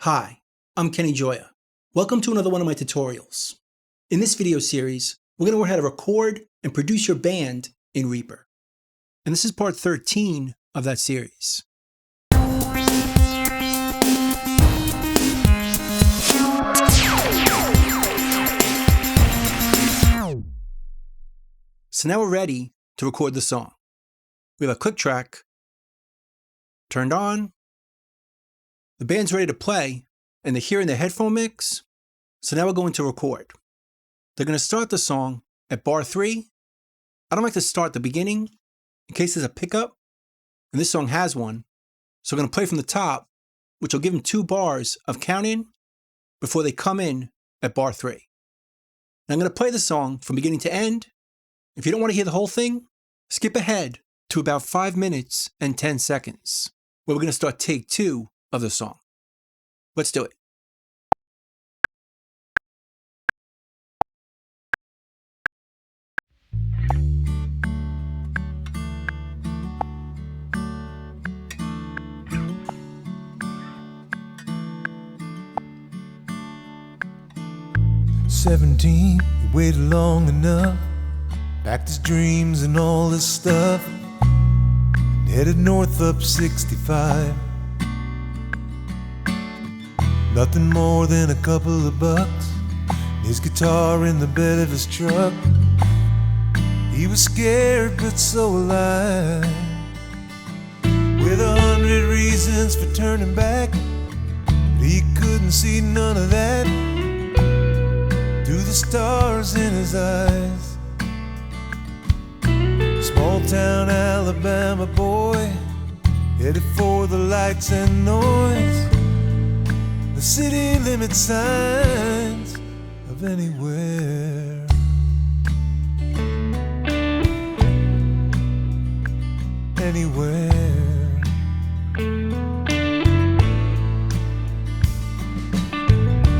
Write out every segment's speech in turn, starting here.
Hi, I'm Kenny Joya. Welcome to another one of my tutorials. In this video series, we're going to learn how to record and produce your band in REAPER. And this is part 13 of that series. So now we're ready to record the song. We have a click track turned on. The band's ready to play, and they're hearing the headphone mix. So now we're going to record. They're going to start the song at bar 3. I don't like to start the beginning in case there's a pickup, and this song has one. So we're going to play from the top, which will give them 2 bars of counting before they come in at bar 3. Now I'm going to play the song from beginning to end. If you don't want to hear the whole thing, skip ahead to about 5 minutes and 10 seconds, where we're going to start take 2 of the song. Let's do it. "17, you waited long enough, packed his dreams and all his stuff, and headed north up 65. Nothing more than a couple of bucks, his guitar in the bed of his truck. He was scared but so alive, with 100 reasons for turning back, but he couldn't see none of that through the stars in his eyes. Small town Alabama boy, headed for the lights and noise, the city limit signs of anywhere. Anywhere.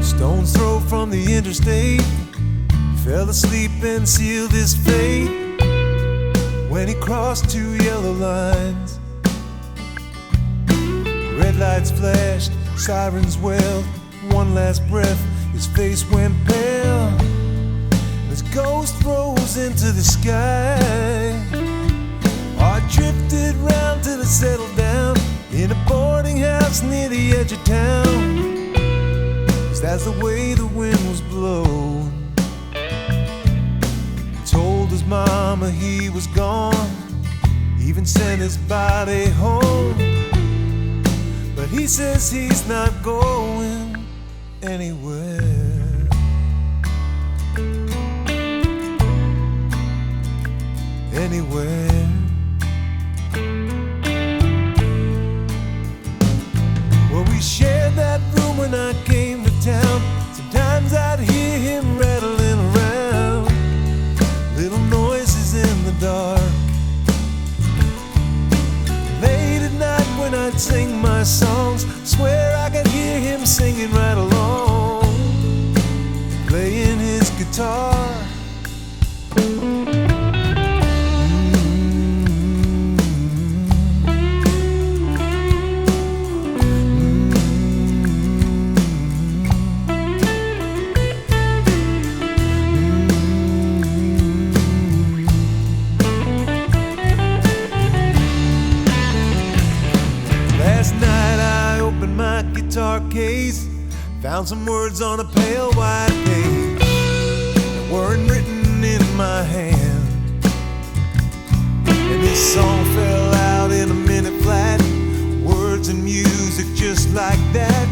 Stone's throw from the interstate, fell asleep and sealed his fate when he crossed 2 yellow lines. Red lights flashed, sirens wailed, one last breath, his face went pale. His ghost rose into the sky. Heart drifted round till it settled down in a boarding house near the edge of town. 'Cause that's the way the wind was blowing. Told his mama he was gone, even sent his body home. But he says he's not going anywhere. Anywhere. Well, we shared that room when I came to town. Sometimes I'd hear him rattling around, little noises in the dark. Late at night when I'd sing my songs, swear I could hear him singing right along, playing his guitar. Guitar case, found some words on a pale white page that weren't written in my hand, and this song fell out in a minute flat. Words and music just like that,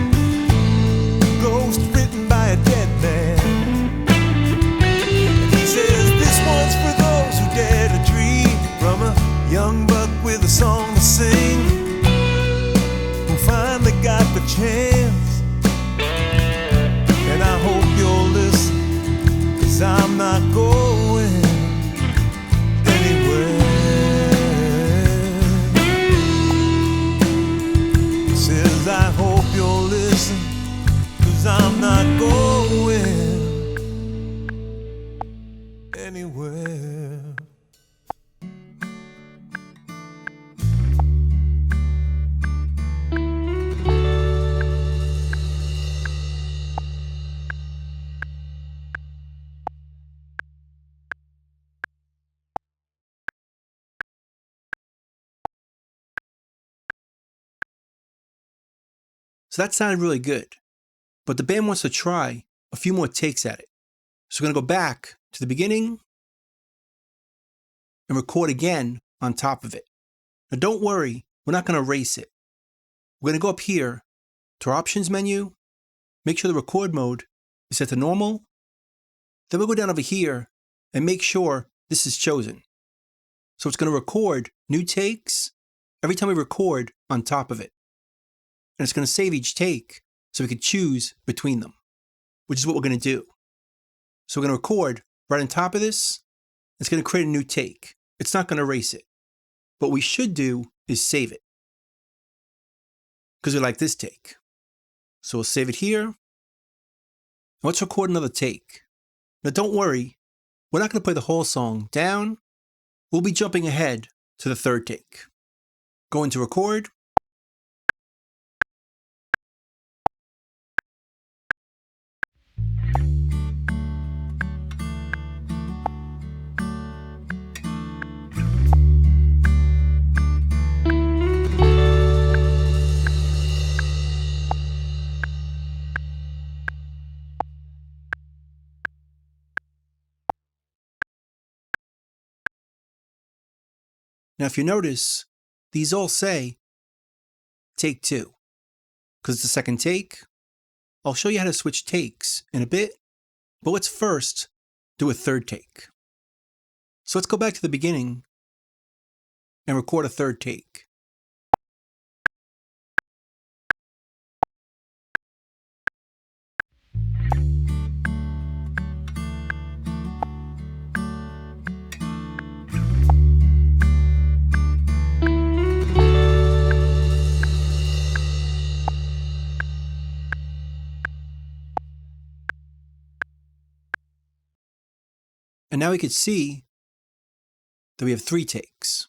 ghost written by a dead man. And he says this one's for those who dare to dream, from a young buck with a song to sing, finally got the chance. And I hope you'll listen, 'cause I'm not going anywhere. He says I hope you'll listen, 'cause I'm not going anywhere. So that sounded really good, but the band wants to try a few more takes at it. So we're going to go back to the beginning and record again on top of it. Now don't worry, we're not going to erase it. We're going to go up here to our options menu, make sure the record mode is set to normal. Then we'll go down over here and make sure this is chosen. So it's going to record new takes every time we record on top of it. And it's going to save each take so we can choose between them, which is what we're going to do. So we're going to record right on top of this. It's going to create a new take. It's not going to erase it. What we should do is save it, because we like this take. So we'll save it here. Let's record another take. Now don't worry, we're not going to play the whole song down. We'll be jumping ahead to the third take. Go into record. Now if you notice, these all say take 2, because it's the second take. I'll show you how to switch takes in a bit, but let's first do a third take. So let's go back to the beginning and record a third take. And now we can see that we have 3 takes.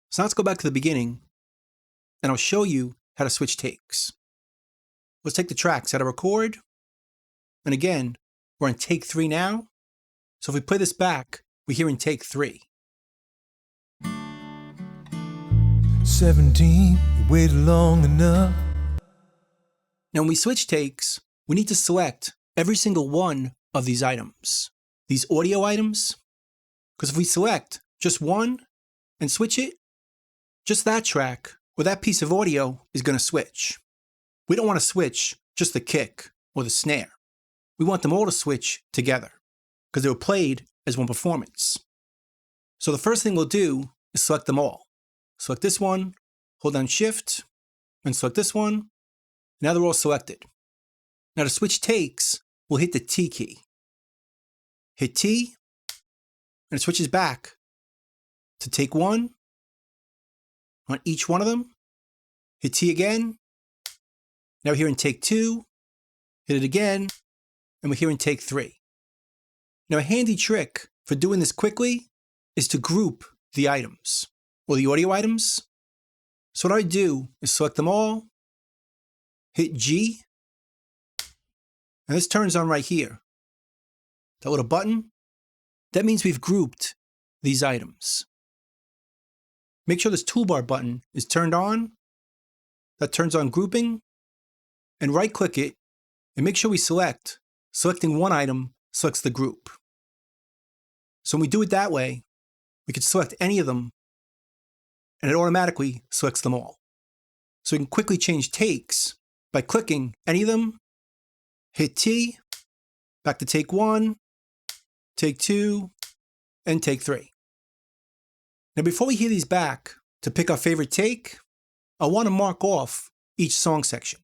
So now let's go back to the beginning and I'll show you how to switch takes. Let's take the tracks out of record. And again, we're on take 3 now. So if we play this back, we're here in take 3. 17, you waited long enough. Now when we switch takes, we need to select every single one of these items. These audio items, because if we select just one and switch it, just that track or that piece of audio is going to switch. We don't want to switch just the kick or the snare. We want them all to switch together because they were played as one performance. So the first thing we'll do is select them all. Select this one, hold down Shift, and select this one. Now they're all selected. Now to switch takes, we'll hit the T key. Hit T, and it switches back to take 1 on each one of them. Hit T again. Now we're here in take 2. Hit it again, and we're here in take 3. Now a handy trick for doing this quickly is to group the items, or the audio items. So what I do is select them all, hit G, and this turns on right here. That little button, that means we've grouped these items. Make sure this toolbar button is turned on. That turns on grouping. And right click it and make sure we selecting one item selects the group. So when we do it that way, we can select any of them and it automatically selects them all. So we can quickly change takes by clicking any of them, hit T, back to take 1, take 2, and take 3. Now before we hear these back, to pick our favorite take, I want to mark off each song section.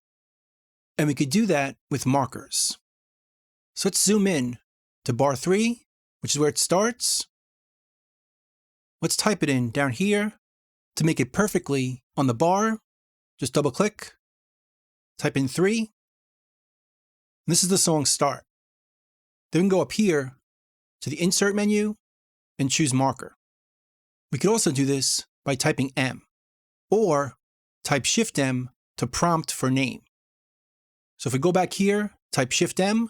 And we could do that with markers. So let's zoom in to bar 3, which is where it starts. Let's type it in down here to make it perfectly on the bar. Just double click, type in 3. And this is the song start. Then we can go up here to the insert menu and choose marker. We could also do this by typing M, or type Shift M to prompt for name. So if we go back here, type Shift M,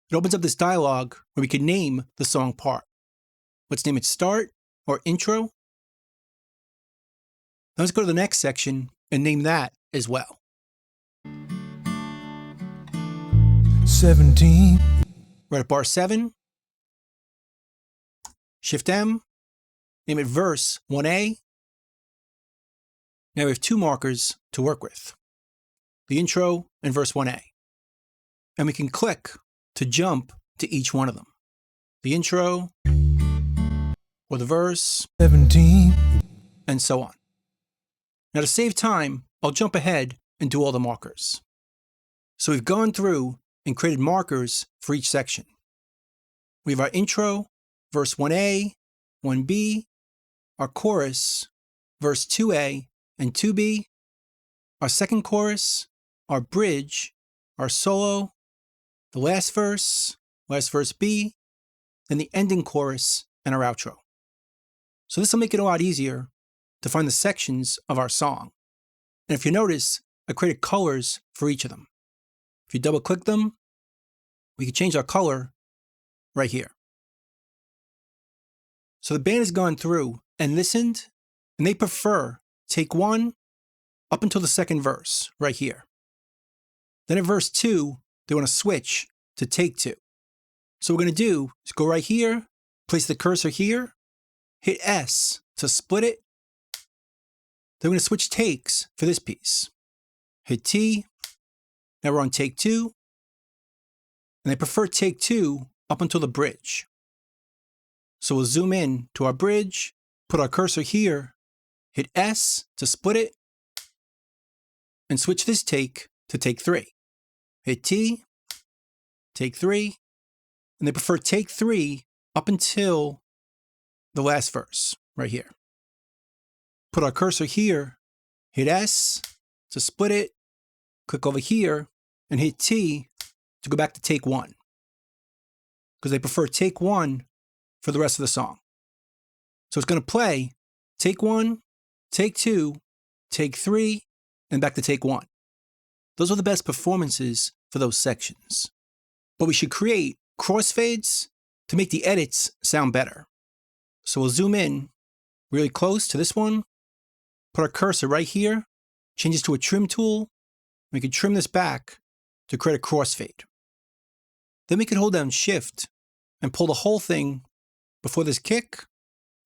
it opens up this dialog where we can name the song part. Let's name it Start or Intro. Now let's go to the next section and name that as well. 17. We're at bar 7. Shift M. Name it verse 1A. Now we have 2 markers to work with, the intro and verse 1A. And we can click to jump to each one of them, the intro or the verse, 17. and so on. Now to save time, I'll jump ahead and do all the markers. So we've gone through and created markers for each section. We have our intro, verse 1A, 1B, our chorus, verse 2A and 2B, our second chorus, our bridge, our solo, the last verse B, then the ending chorus, and our outro. So this will make it a lot easier to find the sections of our song. And if you notice, I created colors for each of them. If you double click them, we can change our color right here. So the band has gone through and listened, and they prefer take 1 up until the second verse right here. Then at verse 2, they want to switch to take 2. So what we're going to do is go right here, place the cursor here, hit S to split it. Then we're going to switch takes for this piece. Hit T. Now we're on take 2. And they prefer take 2 up until the bridge. So we'll zoom in to our bridge, put our cursor here, hit S to split it, and switch this take to take 3. Hit T, take 3, and they prefer take 3 up until the last verse, right here. Put our cursor here, hit S to split it, click over here, and hit T to go back to take 1. Because they prefer take 1 for the rest of the song. So it's going to play take 1, take 2, take 3, and back to take 1. Those are the best performances for those sections. But we should create crossfades to make the edits sound better. So we'll zoom in really close to this one, put our cursor right here, change this to a trim tool. We can trim this back to create a crossfade. Then we can hold down Shift and pull the whole thing before this kick.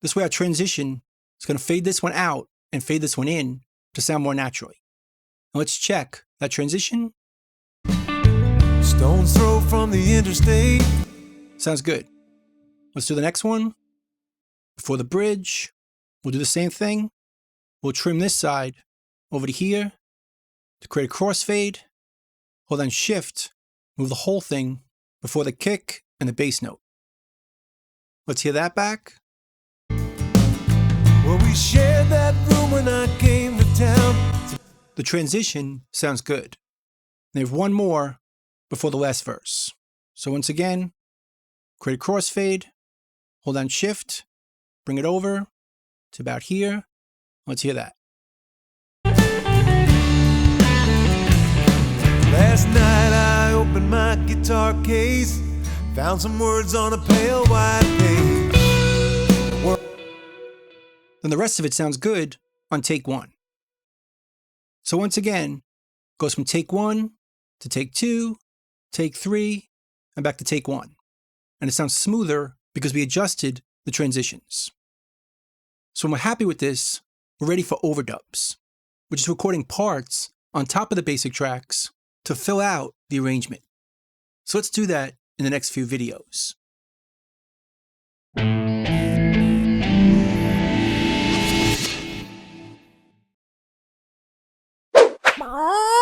This way our transition is going to fade this one out and fade this one in to sound more naturally. Now let's check that transition. Stone's throw from the interstate. Sounds good. Let's do the next one. Before the bridge, we'll do the same thing. We'll trim this side over to here to create a crossfade. Hold down Shift, move the whole thing before the kick and the bass note. Let's hear that back. Well, we shared that room when I came to town. The transition sounds good. They have one more before the last verse. So once again, create a crossfade, hold down Shift, bring it over to about here. Let's hear that. Last night I opened my guitar case, found some words on a pale white page. Then the rest of it sounds good on take 1. So once again, goes from take 1 to take 2, take 3, and back to take 1. And it sounds smoother because we adjusted the transitions. So when we're happy with this, we're ready for overdubs, which is recording parts on top of the basic tracks to fill out the arrangement. So let's do that in the next few videos. Bye.